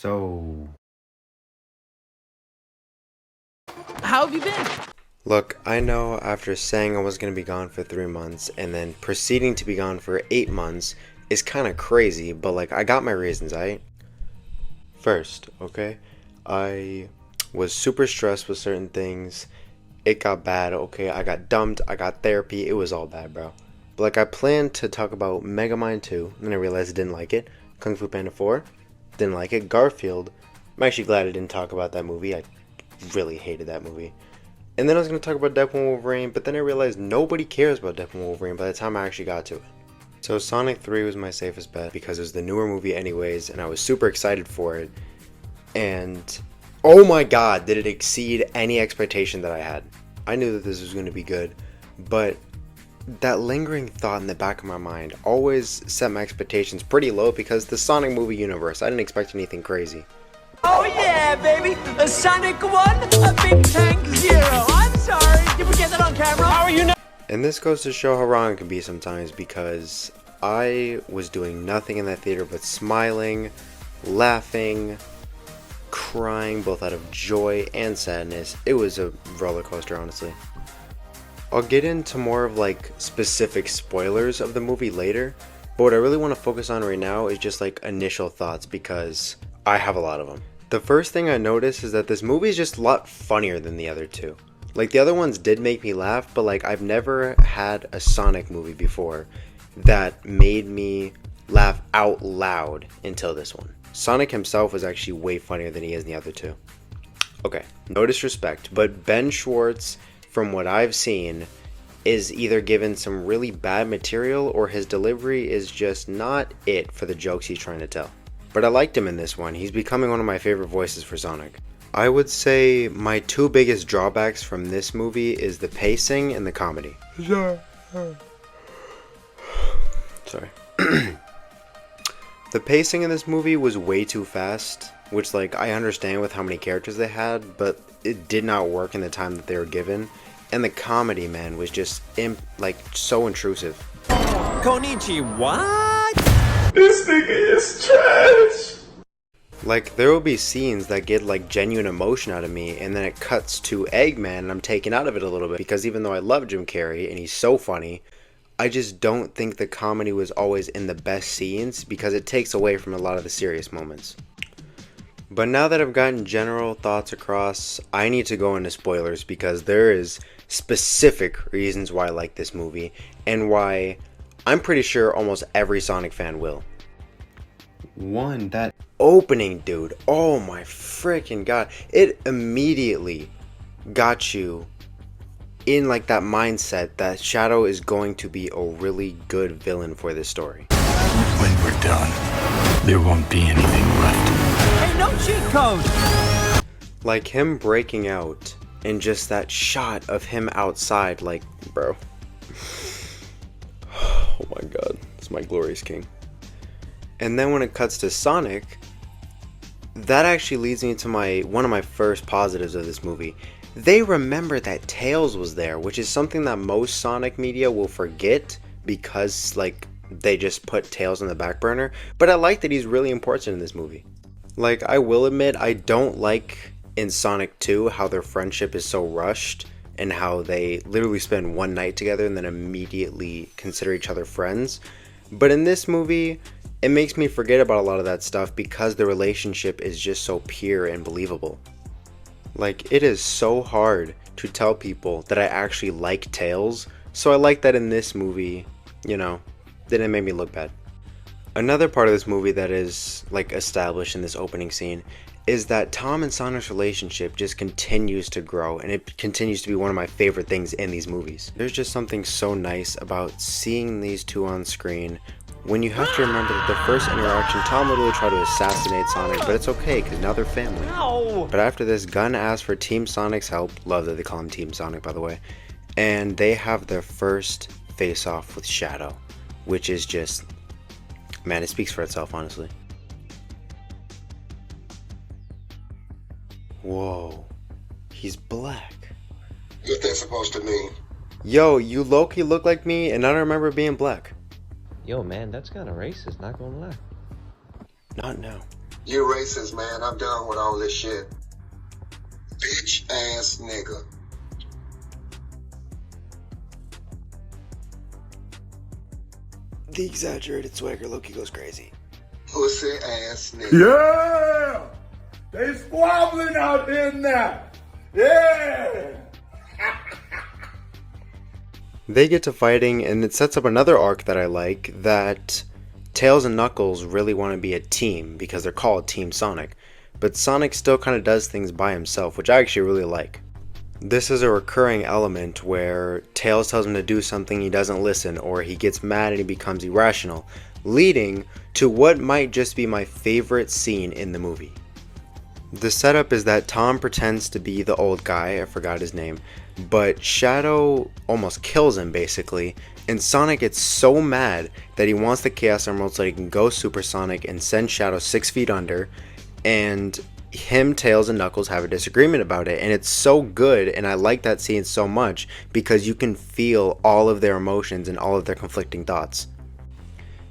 So, How have you been? look, I know after saying I was going to be gone for 3 months and then proceeding to be gone for 8 months is kind of crazy, but like, I got my reasons, I First, okay? I was super stressed with certain things. It got bad, okay? I got dumped, I got therapy, it was all bad, bro. But like, I planned to talk about Megamind 2, and then I realized I didn't like it. Kung Fu Panda 4, didn't like it. Garfield, I'm actually glad I didn't talk about that movie. I really hated that movie. And then I was going to talk about Deadpool and Wolverine, but then I realized nobody cares about Deadpool and Wolverine by the time I actually got to it. So Sonic 3 was my safest bet because it was the newer movie anyways, and I was super excited for it. And oh my god, did it exceed any expectation that I had. I knew that this was going to be good, but that lingering thought in the back of my mind always set my expectations pretty low because the Sonic movie universe, I didn't expect anything crazy. Oh yeah, baby! A Sonic 1, a Big Tank 0. I'm sorry, did we get that on camera? How are you now? And this goes to show how wrong it can be sometimes because I was doing nothing in that theater but smiling, laughing, crying both out of joy and sadness. It was a roller coaster, honestly. I'll get into more of like specific spoilers of the movie later, but what I really want to focus on right now is just like initial thoughts because I have a lot of them. The first thing I noticed is that this movie is just a lot funnier than the other two. Like the other ones did make me laugh, but like I've never had a Sonic movie before that made me laugh out loud until this one. Sonic himself was actually way funnier than he is in the other two. Okay, no disrespect, but Ben Schwartz, from what I've seen, is either given some really bad material or his delivery is just not it for the jokes he's trying to tell. But I liked him in this one. He's becoming one of my favorite voices for Sonic. I would say my two biggest drawbacks from this movie is the pacing and the comedy. Sorry. The pacing in this movie was way too fast, which like I understand with how many characters they had, but it did not work in the time that they were given. And the comedy, man, was just so intrusive. Konichi, what? This nigga is trash! Like, there will be scenes that get like genuine emotion out of me, and then it cuts to Eggman, and I'm taken out of it a little bit because even though I love Jim Carrey and he's so funny, I just don't think the comedy was always in the best scenes because it takes away from a lot of the serious moments. But now that I've gotten general thoughts across, I need to go into spoilers because there is specific reasons why I like this movie and why I'm pretty sure almost every Sonic fan will. One, that opening, dude. Oh my freaking god. It immediately got you in like that mindset that Shadow is going to be a really good villain for this story. When we're done, there won't be anything left. Hey, no cheat code! Like him breaking out and just that shot of him outside, like, bro. Oh my god, it's my glorious king. And then when it cuts to Sonic, that actually leads me to one of my first positives of this movie. They remember that Tails was there, which is something that most Sonic media will forget because like they just put Tails on the back burner. But I like that he's really important in this movie. Like, I will admit, I don't like in Sonic 2 how their friendship is so rushed and how they literally spend one night together and then immediately consider each other friends. But in this movie, it makes me forget about a lot of that stuff because the relationship is just so pure and believable. Like, it is so hard to tell people that I actually like Tails, so I like that in this movie, didn't make me look bad. Another part of this movie that is like established in this opening scene is that Tom and Sonic's relationship just continues to grow, and it continues to be one of my favorite things in these movies. There's just something so nice about seeing these two on screen when you have to remember that the first interaction, Tom literally tried to assassinate Sonic, but it's okay because now they're family. Ow. But after this, Gunn asks for Team Sonic's help, love that they call him Team Sonic by the way, and they have their first face-off with Shadow, which is just, man, it speaks for itself, honestly. Whoa, he's black. What's that supposed to mean? Yo, you low-key look like me, and I don't remember being black. Yo, man, that's kind of racist, not gonna lie. Not now. You racist, man. I'm done with all this shit. Bitch ass nigga. The exaggerated swagger Loki goes crazy. Pussy ass nigga. Yeah! They squabbling out there now. Yeah! They get to fighting, and it sets up another arc that I like, that Tails and Knuckles really want to be a team because they're called Team Sonic, but Sonic still kind of does things by himself, which I actually really like. This is a recurring element where Tails tells him to do something, he doesn't listen, or he gets mad and he becomes irrational, leading to what might just be my favorite scene in the movie. The setup is that Tom pretends to be the old guy, I forgot his name, but Shadow almost kills him basically, and Sonic gets so mad that he wants the Chaos Emerald so he can go supersonic and send Shadow 6 feet under, and him, Tails, and Knuckles have a disagreement about it, and it's so good, and I like that scene so much because you can feel all of their emotions and all of their conflicting thoughts.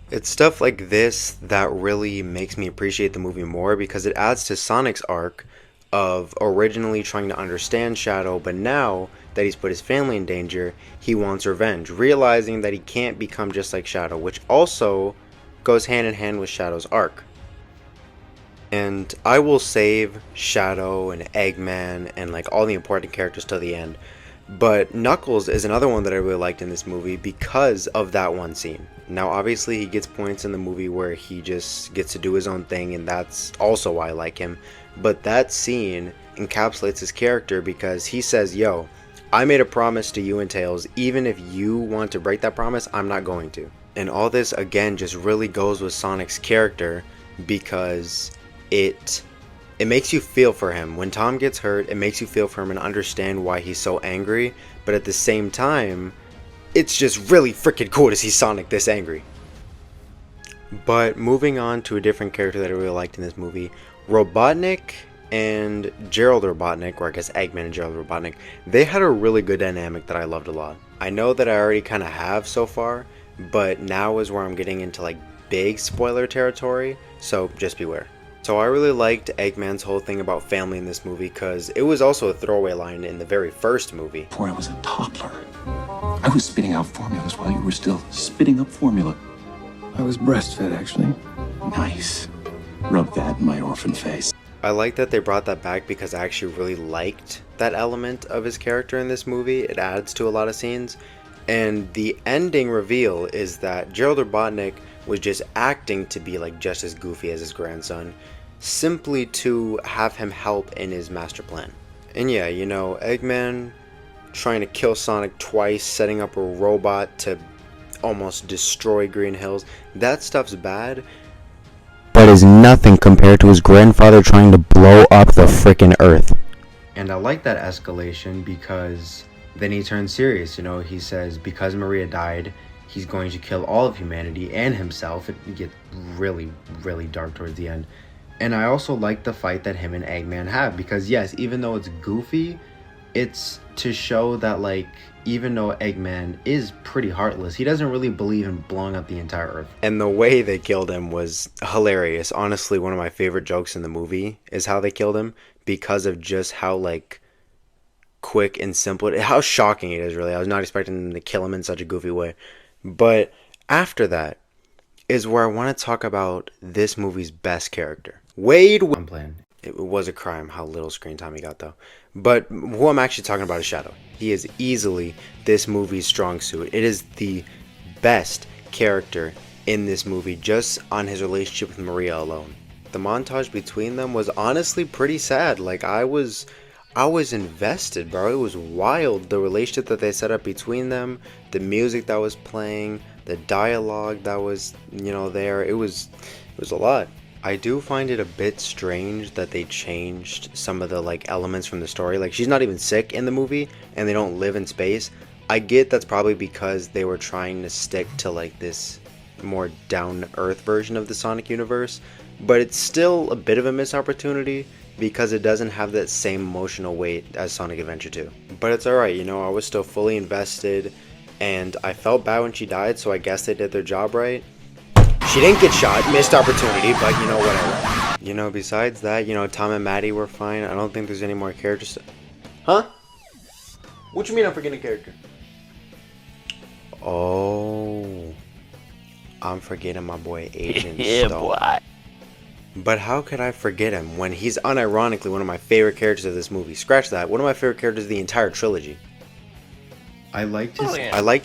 It's stuff like this that really makes me appreciate the movie more because it adds to Sonic's arc of originally trying to understand Shadow, but now that he's put his family in danger, he wants revenge, realizing that he can't become just like Shadow, which also goes hand in hand with Shadow's arc. And I will save Shadow and Eggman and like all the important characters till the end. But Knuckles is another one that I really liked in this movie because of that one scene. Now obviously he gets points in the movie where he just gets to do his own thing, and that's also why I like him. But that scene encapsulates his character because he says, yo, I made a promise to you and Tails, even if you want to break that promise, I'm not going to. And all this again just really goes with Sonic's character because it makes you feel for him. When Tom gets hurt, it makes you feel for him and understand why he's so angry, but at the same time, it's just really freaking cool to see Sonic this angry. But moving on to a different character that I really liked in this movie, Robotnik and Gerald Robotnik, or I guess Eggman and Gerald Robotnik, they had a really good dynamic that I loved a lot. I know that I already kind of have so far, but now is where I'm getting into like big spoiler territory, so just beware. So I really liked Eggman's whole thing about family in this movie because it was also a throwaway line in the very first movie. Before I was a toddler, I was spitting out formulas while you were still spitting up formula. I was breastfed, actually. Nice. Rub that in my orphan face. I like that they brought that back because I actually really liked that element of his character in this movie. It adds to a lot of scenes. And the ending reveal is that Gerald Robotnik was just acting to be like just as goofy as his grandson, simply to have him help in his master plan. And yeah, you know, Eggman trying to kill Sonic twice, setting up a robot to almost destroy Green Hills, that stuff's bad, but is nothing compared to his grandfather trying to blow up the frickin' Earth. And I like that escalation because then he turns serious, you know, he says because Maria died, he's going to kill all of humanity and himself. It gets really, really dark towards the end. And I also like the fight that him and Eggman have because yes, even though it's goofy, it's to show that like, even though Eggman is pretty heartless, he doesn't really believe in blowing up the entire Earth. And the way they killed him was hilarious. Honestly, one of my favorite jokes in the movie is how they killed him because of just how like quick and simple, how shocking it is really. I was not expecting them to kill him in such a goofy way. But after that is where I want to talk about this movie's best character. Wade. I'm playing. It was a crime how little screen time he got though. But who I'm actually talking about is Shadow. He is easily this movie's strong suit. It is the best character in this movie just on his relationship with Maria alone. The montage between them was honestly pretty sad. Like I was invested, bro. It was wild, the relationship that they set up between them, the music that was playing, the dialogue that was, you know, there. It was a lot. I do find it a bit strange that they changed some of the like elements from the story. Like she's not even sick in the movie and they don't live in space. I get that's probably because they were trying to stick to like this more down to earth version of the Sonic universe, but it's still a bit of a missed opportunity because it doesn't have that same emotional weight as Sonic Adventure 2. But it's alright, you know, I was still fully invested and I felt bad when she died, so I guess they did their job right. She didn't get shot, missed opportunity, but you know, whatever. You know, besides that, you know, Tom and Maddie were fine. I don't think there's any more characters. Huh? What you mean I'm forgetting a character? Oh, I'm forgetting my boy Agent Stone. boy. But how could I forget him when he's unironically one of my favorite characters of this movie? Scratch that. One of my favorite characters of the entire trilogy. I liked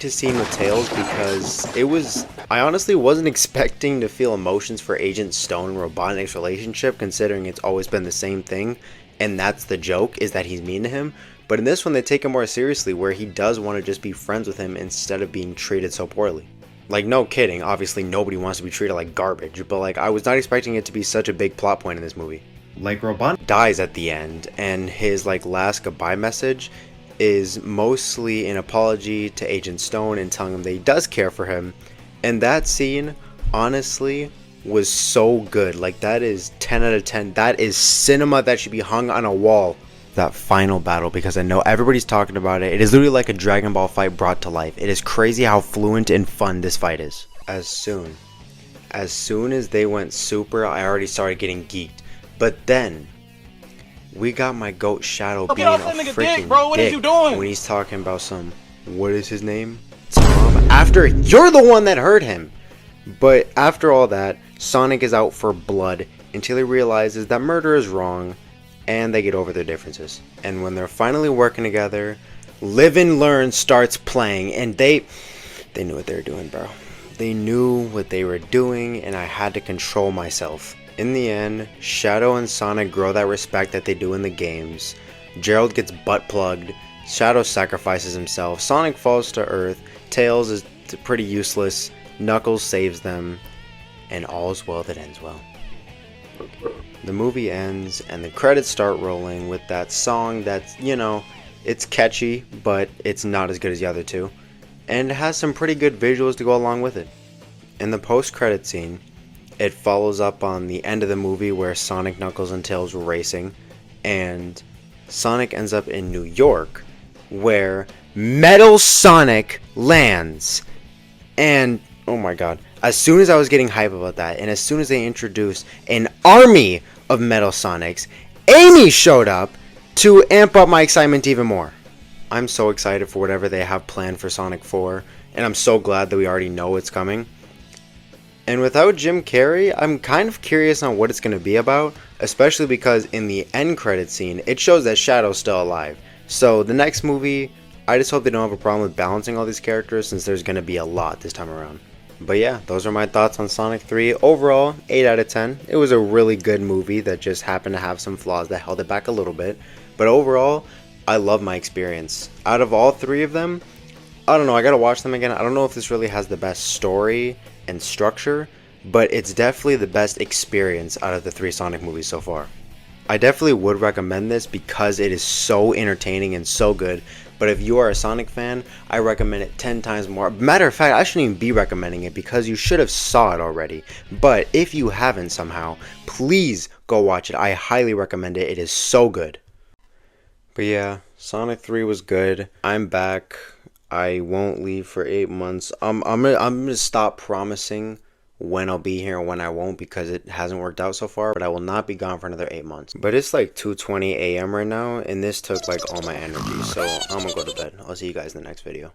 his scene with Tails because it was... I honestly wasn't expecting to feel emotions for Agent Stone and Robotnik's relationship, considering it's always been the same thing, and that's the joke, is that he's mean to him. But in this one, they take him more seriously, where he does want to just be friends with him instead of being treated so poorly. Like, no kidding, obviously nobody wants to be treated like garbage, but like, I was not expecting it to be such a big plot point in this movie. Like, Robotnik dies at the end, and his like last goodbye message is mostly an apology to Agent Stone and telling him that he does care for him. And that scene, honestly, was so good. Like, that is 10 out of 10. That is cinema that should be hung on a wall. That final battle, because I know everybody's talking about it. It is literally like a Dragon Ball fight brought to life. It is crazy how fluent and fun this fight is. As soon as they went super, I already started getting geeked. But then we got my goat Shadow being a freaking dick when he's talking about some, what is his name? Tom. After you're the one that hurt him. But after all that, Sonic is out for blood until he realizes that murder is wrong, and they get over their differences. And when they're finally working together, Live and Learn starts playing, and they knew what they were doing, bro. They knew what they were doing, and I had to control myself. In the end, Shadow and Sonic grow that respect that they do in the games. Gerald gets butt plugged, Shadow sacrifices himself, Sonic falls to Earth, Tails is pretty useless, Knuckles saves them, and all's well that ends well. The movie ends, and the credits start rolling with that song that's, you know, it's catchy, but it's not as good as the other two, and it has some pretty good visuals to go along with it. In the post-credit scene, it follows up on the end of the movie where Sonic, Knuckles, and Tails were racing, and Sonic ends up in New York, where Metal Sonic lands. And, oh my god, as soon as I was getting hype about that, and as soon as they introduced an army of Metal Sonics, Amy showed up to amp up my excitement even more. I'm so excited for whatever they have planned for Sonic 4, and I'm so glad that we already know it's coming. And without Jim Carrey, I'm kind of curious on what it's going to be about, especially because in the end credit scene, it shows that Shadow's still alive. So the next movie, I just hope they don't have a problem with balancing all these characters, since there's going to be a lot this time around. But yeah, those are my thoughts on Sonic 3. Overall, 8 out of 10. It was a really good movie that just happened to have some flaws that held it back a little bit. But overall, I love my experience. Out of all three of them, I don't know, I gotta watch them again. I don't know if this really has the best story and structure, but it's definitely the best experience out of the 3 Sonic movies so far. I definitely would recommend this because it is so entertaining and so good. But if you are a Sonic fan, I recommend it 10 times more. Matter of fact, I shouldn't even be recommending it because you should have saw it already. But if you haven't somehow, please go watch it. I highly recommend it. It is so good. But yeah, Sonic 3 was good. I'm back. I won't leave for 8 months. I'm gonna stop promising when I'll be here and when I won't, because it hasn't worked out so far, but I will not be gone for another 8 months. But it's like 2:20 a.m. right now, and this took like all my energy, so I'm gonna go to bed. I'll see you guys in the next video.